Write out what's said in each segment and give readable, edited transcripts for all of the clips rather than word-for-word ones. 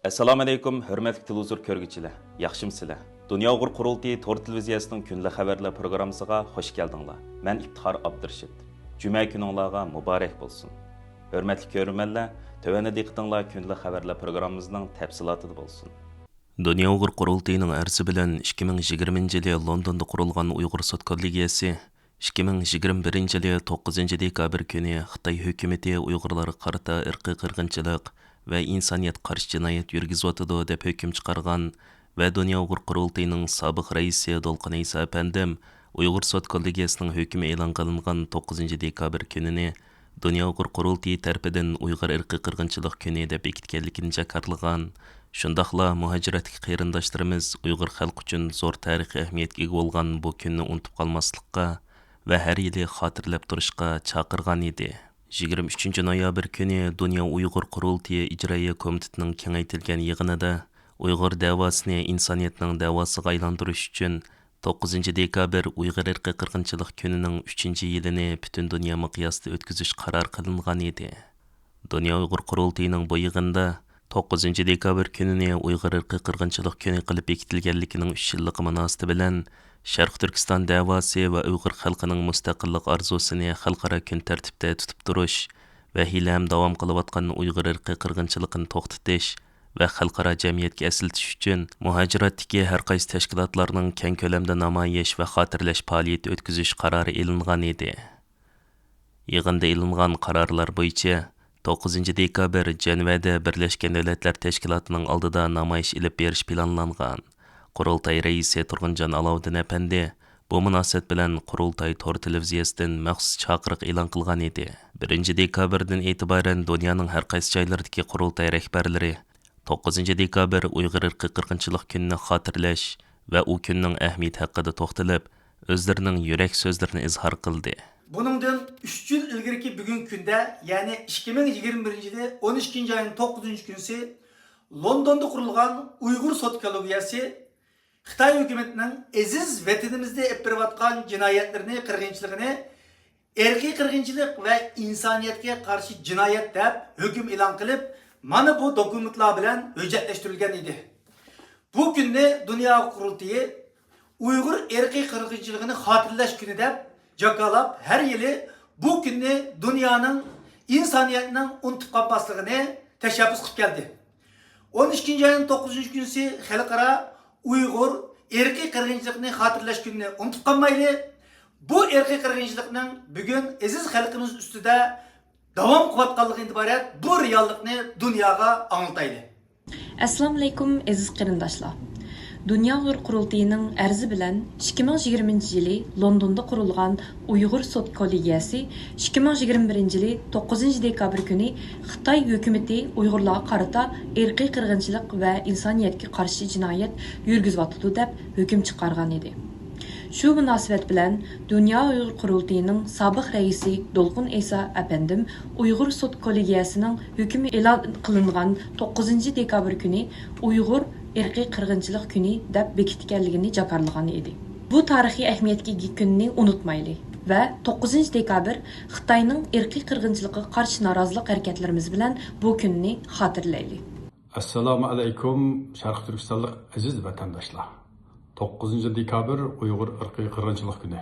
Assalomu alaykum, hurmatli televizor ko'rguvchilar. Yaxshimsizlar? Dunyo Uyg'ur qurultiyi to'r televiziyasining kunli xabarlar programmasiga xush keldinglar. Men Iftixor Abdurshid. Juma kuningizga muborak bo'lsin. Hurmatli ko'ruvchilar, tövəndə diqqətingizlar kunli xabarlar programmamızning tafsilotida bo'lsin. Dunyo Uyg'ur qurultiyining arzi bilan 2020-yili Londonda qurilgan Uyg'ur sud kollegiyasi 2021-yili 9 dekabr kuni Xitoy hukumatı Uyg'urlarga qarata irqiy qirg'inchilik ve insaniyet qarşı cinayet yürgizyotidu deb hüküm çıkargan ve Dünya Uyghur Qurultayının sabık reisi Dolqun İsa Efendim Uyghur Sot Kollegiyasının hükümü e'lon qilingan 9 dekabr gününü Dünya Uyghur Qurultayı tarafından Uyghur irqi qirg'inchilik kuni deb bekitganligini jakarlagan. Shundaqla muhajiratdagi qarindoshlarimiz Uyghur xalq uchun zo'r tarixiy ahamiyatga ega bo'lgan bu kunni unutib qolmaslikqa va har yili xotirlab turishga chaqirgan edi. 23 noyabr kuni Dünya Uyg'ur Qurultiyi ijroiya komitetining kengaytirilgan yig'inida Uyg'ur davosini insoniyatning davosiga aylantirish uchun 9 dekabr Uyg'ur irqi qirg'inchilik kunining 3-yilini butun dunyo miqyosida o'tkazish qaror qilingan edi. Dünya Uyg'ur Qurultiyining bu yig'inda 9 dekabr kunini Uyg'ur irqi qirg'inchilik kuni qilib bekitilganligining 3 yilligi munosabati bilan Sharq Turkiston davosi va Uyg'ur xalqining mustaqillik arzusini xalqaro kun tartibida tutib turish va hilam davom qilayotgan Uyg'ur irqi qirg'inchiligini to'xtatish va xalqaro jamiyatga asiltish uchun muhojiratdagi har qaysi tashkilotlarning keng ko'lamda namoyish va xotirlash faoliyati o'tkazish qarori e'lingan edi. Yig'inda e'lingan qarorlar bo'yicha 9 dekabr Jenevada Birlashgan Davlatlar Tashkilotining oldida namoyish ilib berish planlangan. Qurultay reisi Turg'unjon Alovuddin apandi bu munosabat bilan Qurultay to'r televiziyasidan maxsus chaqiriq e'lon qilgan edi. 1 dekabrdan e'tiboran dunyoning har qaysi joylaridagi Qurultay rahbarlari 9 dekabr Uyg'ur irqi qirg'inchilik kunini xotirlash va u kunning ahamiyati haqida to'xtalib, o'zlarining yurak so'zlarini izhor qildi. Buningdan 3 yil ilgirki bugun kunda, ya'ni 2021-yili 12-oyning 9-kunisi Londonda qurilgan Uyg'ur sud kollegiyasi Xitoy hukumatining aziz vatanimizda olib berayotgan jinoyatlarini, qirg'inchiligini irqiy qirg'inchilik va insoniyatga qarshi jinoyat deb hukm e'lon qilib, mana bu dokumentlar bilan hujjatlashtirilgan edi. Bu kunni Dunyo qurultiyi Uyg'ur irqiy qirg'inchiligini xotirlash kuni deb jakalab her yili bu kunni dunyoning insoniyatning unutib qolmasligini tashabbus qilib keldi. 12-oyning 9-kunisi xalqaro Uyg'ur irqiy qirg'inchilikni xotirlash kunini unutib qolmayli. Bu irqiy qirg'inchilikning bugun aziz xalqimiz ustida davom qilayotganligidan iborat bu reallikni dunyoga anglitaydi. Assalomu alaykum aziz qarindoshlar. Dünya Uyghur Qurultiyining arzi bilan 2020-yili Londonda qurilgan Uyg'ur sud kollegiyasi 2021-yili 9 dekabr kuni Xitoy hukumati Uyg'urlarga qarata irqiy qirg'inchilik va insoniyatga qarshi jinoyat yurgizyotdi deb hukm chiqargan edi. Shu munosabat bilan Dünya Uyg'ur Qurultiyining sobiq raisi Dolqun İsa Efendim Uyg'ur sud kollegiyasining hukmi e'lon qilingan 9 dekabr kuni Uyg'ur irqiy qirg'inchilik kuni deb bekitganligini jakarlagan edi. Bu tarixiy ahamiyatga ega kunni unutmaylik va 9 dekabr Xitoyning irqiy qirg'inchilikqa qarshi norozilik harakatlarimiz bilan bu kunni xotirlaylik. Assalomu alaykum Sharq Turkistonlik aziz vatandoshlar. 9 dekabr Uyg'ur irqiy qirg'inchilik kuni.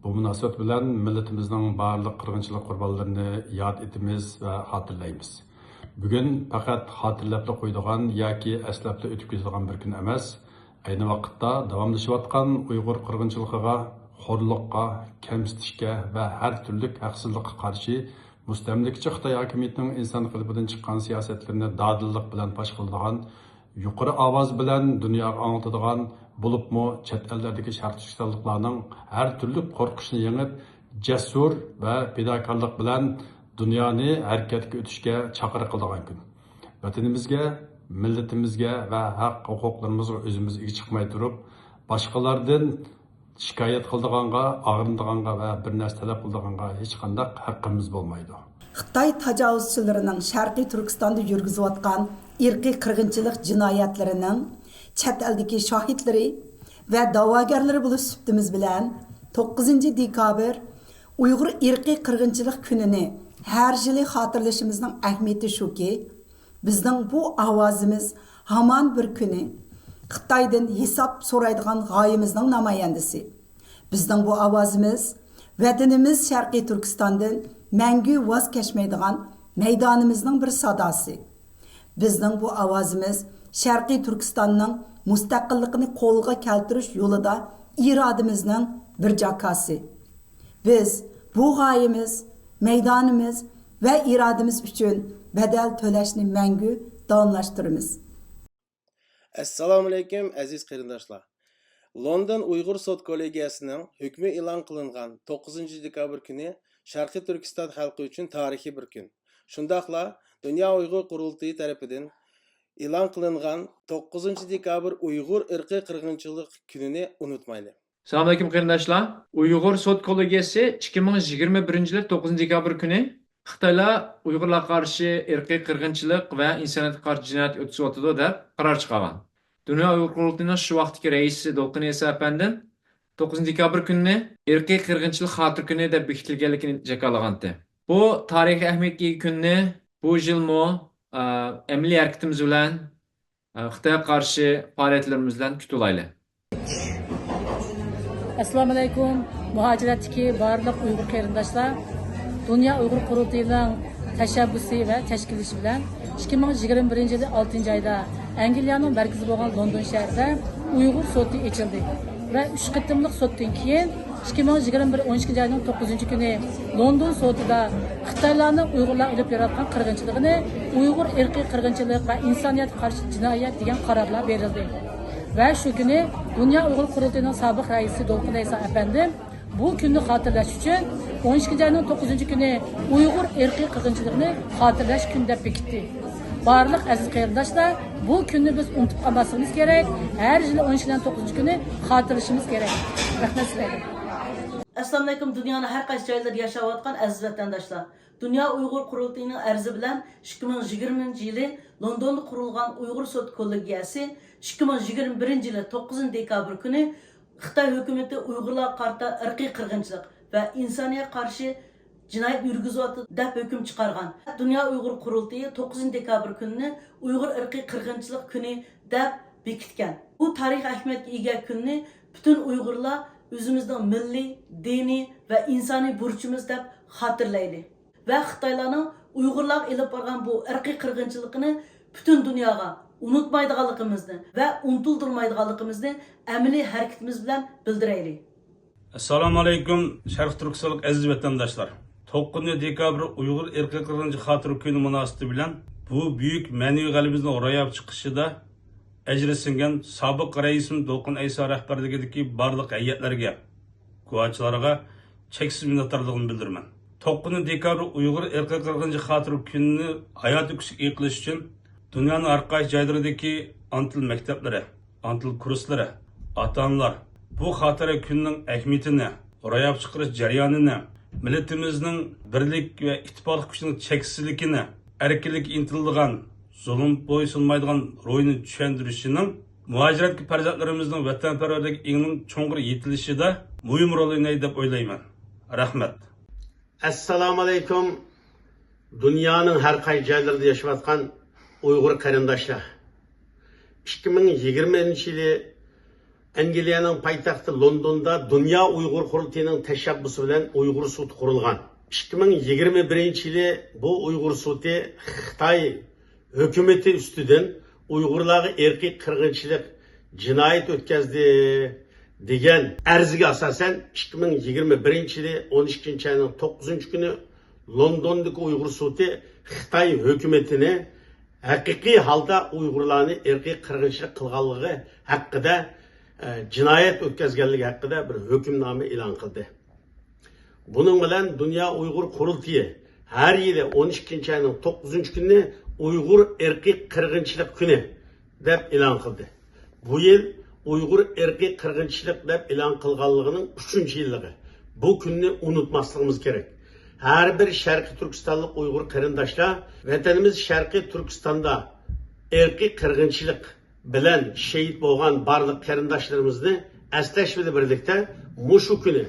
Bu munosabat bilan millatimizning barliq qirg'inchilik qurbonlarini yod etamiz va xotirlaymiz. Bugun faqat xotirlabla qo'ydigan yoki eslabla o'tib ketadigan bir kun emas, ayni vaqtda davomlashayotgan Uyg'ur qirg'inchiligiga, xo'rliqqa, kamsitishga va har turli haqsizlikqa qarshi mustamlikachi Xitoy hukumatining inson qalbidan chiqqan siyosatlarini dadillik bilan fosh qiladigan, yuqori ovoz bilan dunyoga anglitadigan bo'libmi chet ellardagi Sharq Turkistonliklarning har turli qo'rqishni yengib, jasur va fidokorlik bilan dunyoni harakatga o'tishga chaqiriq qiladigan kun. Vatanimizga, millatimizga va haq huquqlarimizga o'zimiz ega chiqmay turib, boshqalardan shikoyat qildiganga, og'rindiganga va bir narsa talab qildiganga hech qanday haqqimiz bo'lmaydi. Xitoy tajovuzchilarining Sharqiy Turkistonda yurgizayotgan irqiy qirg'inchilik jinoyatlarining chet eldagi shohidlari va da'vogarlari bo'lish suhbatimiz bilan 9 dekabr Uyg'ur irqiy qirg'inchilik kunini har yili xotirlashimizning ahamiyati shuki, bizning bu ovozimiz hamon bir kuni Xitoydan hisob so'raydigan g'oyimizning namoyandasi. Bizning bu ovozimiz vatanimiz Sharqiy Turkistondan mangu voz kechmaydigan maydonimizning bir sadosi. Bizning bu ovozimiz Sharqiy Turkistonning mustaqilligini qo'lga keltirish yo'lida irodamizning bir jakasi. Biz bu g'oyamiz, maydonimiz va irodamiz uchun badal to'lashni mangu davomlashtiramiz. Assalomu alaykum aziz qarindoshlar. London Uyg'ur sud kollegiyasining hukmi e'lon qilingan 9-dekabr kuni Sharqiy Turkiston xalqi uchun tarixiy bir kun. Shundaqla Dunyo Uyg'ur qurultiyi tarafidan e'lon qilingan 9-dekabr Uyg'ur irqiy qirg'inchilik kunini unutmaylik. Assalomu alaykum qarindoshlar. Uyg'ur sud kollegiyasi 2021-yil 9-dekabr kuni Xitoylar Uyg'urlarga qarshi irqiy qirg'inchilik va insoniyatga qarshi jinoyat o'tkazayotdi deb qaror chiqargan. Dunyo Uyg'ur qurultiyining shu vaqtdagi raisi Dolqin Isa apandim 9-dekabr kunini irqiy qirg'inchilik xotir kuni deb bekitilganligini jakarlagandi. Bu tarixiy ahamiyatga ega kunni bu yilmi amaliy harakatimiz bilan Xitoyga qarshi faoliyatlarimiz bilan kutilaylik. Assalomu alaykum muhojiratdagi barliq Uyg'ur qarindoshlar. Dunyo Uyg'ur qurultiyining tashabbusi va tashkilishi bilan 2021-yil 6-oyda Angliyaning markazi bo'lgan London shahrida Uyg'ur sudi ochildi va 3 qitimliq suddan keyin 2021-12-oyning 9-kuni London sudida Xitoylarning Uyg'urlar olib yaratgan qirg'inchiligini Uyg'ur irqiy qirg'inchilik va insoniyatga qarshi jinoyat degan qarorlar berildi. Va shu kuni Dunyo Uyg'ur qurultiyining sobiq raisi Dolqin Isa apandim bu kunni xotirlash uchun 12-oyning 9-kuni Uyg'ur irqiy qirg'inchiligini xotirlash kuni deb bekitdi. Barliq aziz qarindoshlar, bu kunni biz unutib qolmasligimiz kerak. Har yili 12-oyning 9-kuni xotirlashimiz kerak. Rahmat sizlarga. Assalomu alaykum dunyoning har qaysi joylarida yashayotgan aziz vatandoshlar. Dunyo Uyg'ur qurultiyining arzi bilan 2020-yili Londonda qurilgan Uyg'ur sud kollegiyasi 2021-yil 9-dekabr kuni Xitoy hukumati Uyg'urlarga qarshi irqiy qirg'inchilik va insoniyatga qarshi jinoyat yurgizayotdi deb hukm chiqargan. Dunyo Uyg'ur qurultiyi 9-dekabr kunini Uyg'ur irqiy qirg'inchilik kuni deb bekitgan. Bu tarix ahamiyatiga ega kunni butun Uyg'urlar o'zimizning milliy, diniy va insoniy burchimiz deb xotirlaydi. Va Xitoylarning Uyg'urlarga elib borgan bu irqiy qirg'inchilikni butun dunyoga unutmaydiganligimizni va unutildirmaydiganligimizni amaliy harakatimiz bilan bildiraylik. Assalomu alaykum Sharq Turkistonlik aziz vatandoshlar. 9-dekabr Uyg'ur irqiy qirg'inchilik xotira kuni munosabati bilan bu buyuk ma'naviy g'alabamizni ro'yab chiqishida ajri singan sobiq raisim Dolqin Isa rahbarligidagi barliq hay'atlarga, guvohchilarga cheksiz minnatdorligimni bildiraman. 9-dekabr Uyg'ur irqiy qirg'inchilik xotira kunini hayotga kuchli qilish uchun dunyoning har qaysi joylaridagi antil maktablari, antil kurslari, ota-onalar bu xotira kunning ahamiyatini, ro'yab chiqarish jarayonini, millatimizning birlik va ittifoq kuchining cheksizligini, erkinlikka intiladigan, zulm bo'ysunmaydigan ro'yini tushuntirishining muhojiratga farzandlarimizning vatanparvarlik ingning cho'nqir yetilishida muhim rol o'ynaydi deb o'ylayman. Rahmat. Assalomu alaykum. Dunyoning har qaysi joylarida yashayotgan Uyg'ur qarindoshlar. 2020-yili Angliyaning poytaxti Londonda Dunyo Uyg'ur qurultiyining tashabbusi bilan Uyg'ur sudi qurilgan. 2021-yili bu Uyg'ur sudi Xitoy hukumati ustidan Uyg'urlarga irqiy qirg'inchilik jinoyat o'tkazdi degan arziga asosan 2021-yili 12-oyning 9-kuni Londondagi Uyg'ur sudi Xitoy hukumatini haqiqiy holda Uyg'urlarni irqiy qirg'inchilik qilganligi haqida jinoyat o'tkazganligi haqida bir hukmnoma e'lon qildi. Buning bilan Dunyo Uyg'ur qurultiyi har yili 12-oyning 9-kunini Uyg'ur irqiy qirg'inchilik kuni deb e'lon qildi. Bu yil Uyg'ur irqiy qirg'inchilik deb e'lon qilganligining 3-yilligi. Bu kunni unutmasligimiz kerak. Her bir Sharqiy Turkistonlik Uyg'ur qarindoshlar vatanimiz Sharqiy Turkistonda irqiy qirg'inchilik bilan shahid bo'lgan barliq qarindoshlarimizni aslash bilan birlikda mushu kuni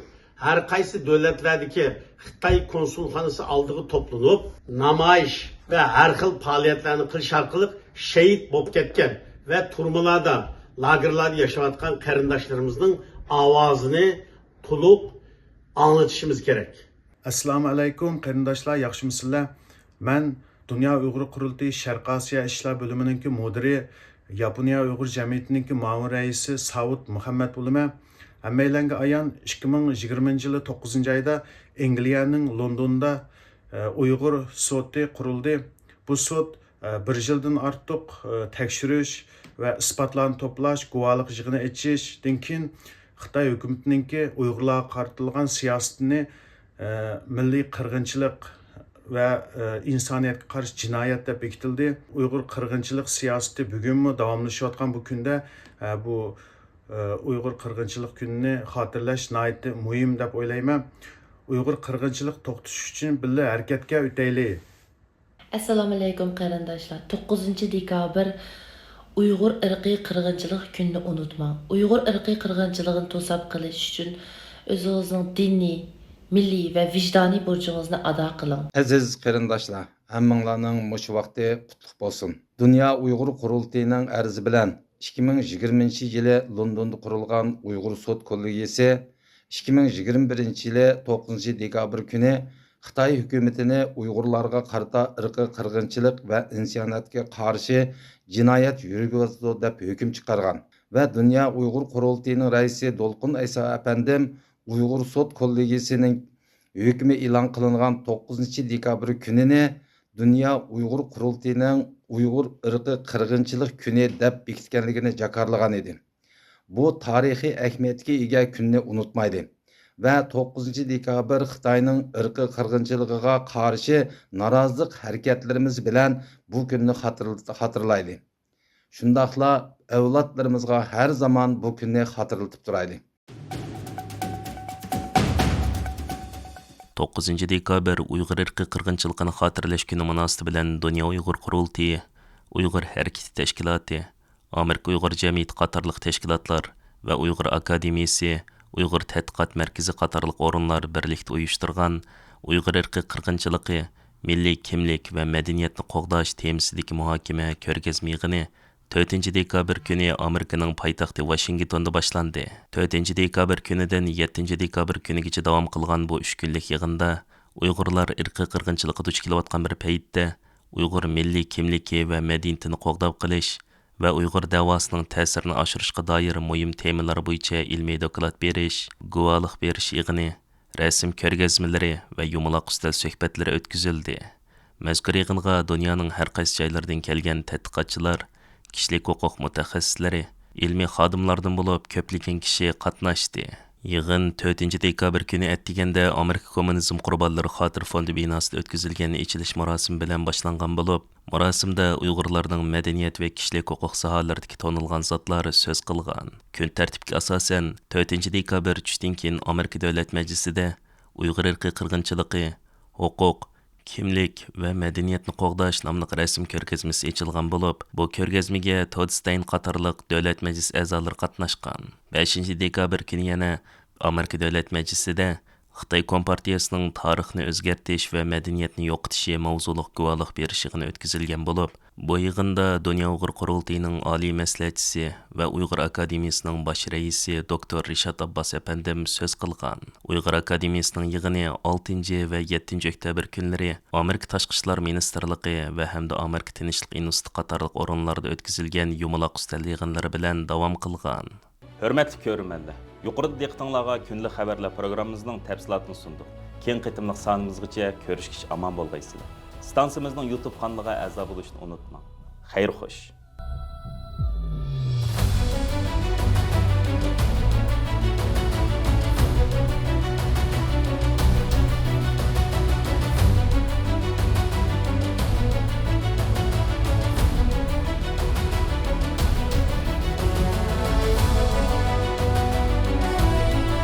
har qaysi davlatlardagi Xitoy konsulxonasi oldiga to'planib, namoyish va har xil faoliyatlarni qilish orqali shahid bo'lib ketgan ve turmalarda, lagerlarda yaşayotgan qarindoshlarımızın avazını tuluq anlatışımız gerek. Assalomu alaykum qarindoshlar, yaxshimisizlar? Men Dünya Uyg'ur Qurultiyi Sharq Osiyo ishlar bo'limining mudiri, Yaponiya Uyg'ur jamiyatining ma'mur raisi Saud Muhammad bo'laman. Hammalarga ayon 2020-yil 9-oyda Angliyaning Londonda Uyg'ur sudi qurildi. Bu sud bir yildan ortiq tekshirish va isbotlarni to'plash, guvohlik yig'ini ochishdan keyin Xitoy hukumatining Uyg'urlarga qaratilgan siyosatini milliy qirg'inchilik ve insoniyatga qarshi jinoyat deb bekitildi. Uyg'ur qirg'inchilik siyosati bugunmi davomlashayotgan bu kunda bu Uyg'ur qirg'inchilik kunini xotirlash nihoyatda muhim deb o'ylayman. Uyg'ur qirg'inchilik to'xtatish uchun birga harakatga o'taylik. Assalomu alaykum qarindoshlar. 9-dekabr Uyg'ur irqiy qirg'inchilik kunini unutmang. Uyg'ur irqiy qirg'inchiligini to'sab qilish uchun o'zingizning diniy, milliy va vijdoniy burchingizni ado qiling. Aziz qarindoshlar, hammanglarning mush vaqti qutlug' bo'lsin. Dünya Uyg'ur Qurultiyining arzi bilan 2020-yili Londonda qurilgan Uyg'ur sud kollegiyasi 2021-yili 9-dekabr kuni Xitoy hukumatini Uyg'urlarga qarata irqiy qirg'inchilik va insoniyatga qarshi jinoyat yurgizdi deb hukm chiqargan va Dünya Uyg'ur Qurultiyining raisi Dolqun Aysa apandim Uyg'ur sud kollegiyasining hukmi e'lon qilingan 9-dekabr kunini Dünya Uyg'ur Qurultiyining Uyg'ur irqiy qirg'inchilik kuni deb bekitganligini jakarlagan edi. Bu tarixiy ahamiyatga ega kunni unutmaydi va 9-dekabr Xitoyning irqiy qirg'inchiligiga qarshi norozilik harakatlarimiz bilan bu kunni xotirlaydi. Shundaqla avlodlarimizga har zaman bu kunni xotirlatib turaylik. 9-dekabr Uyg'ur irqiy qirg'inchiligini xotirlash kuni munosabati bilan Dünya Uyg'ur Qurultiyi, Uyg'ur harakati tashkiloti, Amerika Uyg'ur jamiyati qatorliq tashkilotlar va Uyg'ur akademiyasi, Uyg'ur tadqiqot markazi qatorliq o'rinlar birlikda uyushtirgan Uyg'ur irqiy qirg'inchiligi, milliy kimlik va madaniyatni qo'g'dash temasidagi muhokama ko'rgazma yig'ini 4-dekabr kuni Amerikaning poytaxti Washingtonda boshlandi. 4-dekabr kunidan 7-dekabr kunigacha davom qilgan bu 3 kunlik yig'inda Uyg'urlar irqiy qirg'inchilikqa duch kelayotgan bir paytda Uyg'ur milliy kimligi va madaniyatini qo'g'dab qilish va Uyg'ur davosining ta'sirini oshirishga doir muhim temalar bo'yicha ilmiy doklad berish, guvohlik berish yig'ini, rasm ko'rgazmalari va yumaloq ustal suhbatlari o'tkazildi. Mazkur yig'inga dunyoning har qaysi joylaridan kelgan tadqiqotchilar, kishilik huquq mutaxassislari, ilmiy xodimlardan bo'lib ko'plagan kishi qatnashdi. Yig'in 4-dekabr kuni atdiganda Amerika Kommunizm qurbonlari xotir fondi binosida o'tkazilgan ichilish marosimi bilan boshlangan bo'lib, marosimda Uyg'urlarning madaniyat va kishilik huquq sohalaridagi tonilgan zotlar so'z qilgan. Kun tartibiga asosan 4-dekabr tushdan keyin Amerika Davlat Majlisida Uyg'ur irqiy qirg'inchiligi, huquq, kimlik va madaniyatni qo'g'dash nomli rasm ko'rgazmasi ochilgan bo'lib, bu ko'rgazmaga Todstein qatorliq davlat majlis a'zolari qatnashgan. 5-dekabr kuni yana Amerika Davlat Majlisida Xitoy Kompartiyasining tarixni o'zgartirish va madaniyatni yo'qotishi mavzuliq guvohlik berish yig'ini o'tkazilgan bo'lib, bu yig'inda Dünya Uyg'ur Qurultiyining oliy maslahatchisi va Uyg'ur akademiyasining bosh raisi Dr. Rishad Abbas apandim so'z qilgan. Uyg'ur akademiyasining yig'ini 6 va 7 oktyabr kunlari Amerika Tashqi ishlar ministrligi va hamda Amerika Tinchlik instituti qatorliq o'rinlarda o'tkazilgan yumaloq ustal yig'inlari bilan davom qilgan. Hurmatli ko'rmanlar, yuqorida diqqatingizga kunlik xabarlar programmamizning tafsilotini sundik. Keng qitimliq sonimizgacha ko'rishkish omon bo'lgaysizlar. Stansiyamizning YouTube kanaliga a'zo bo'lishni unutmang. Xayr xo'sh.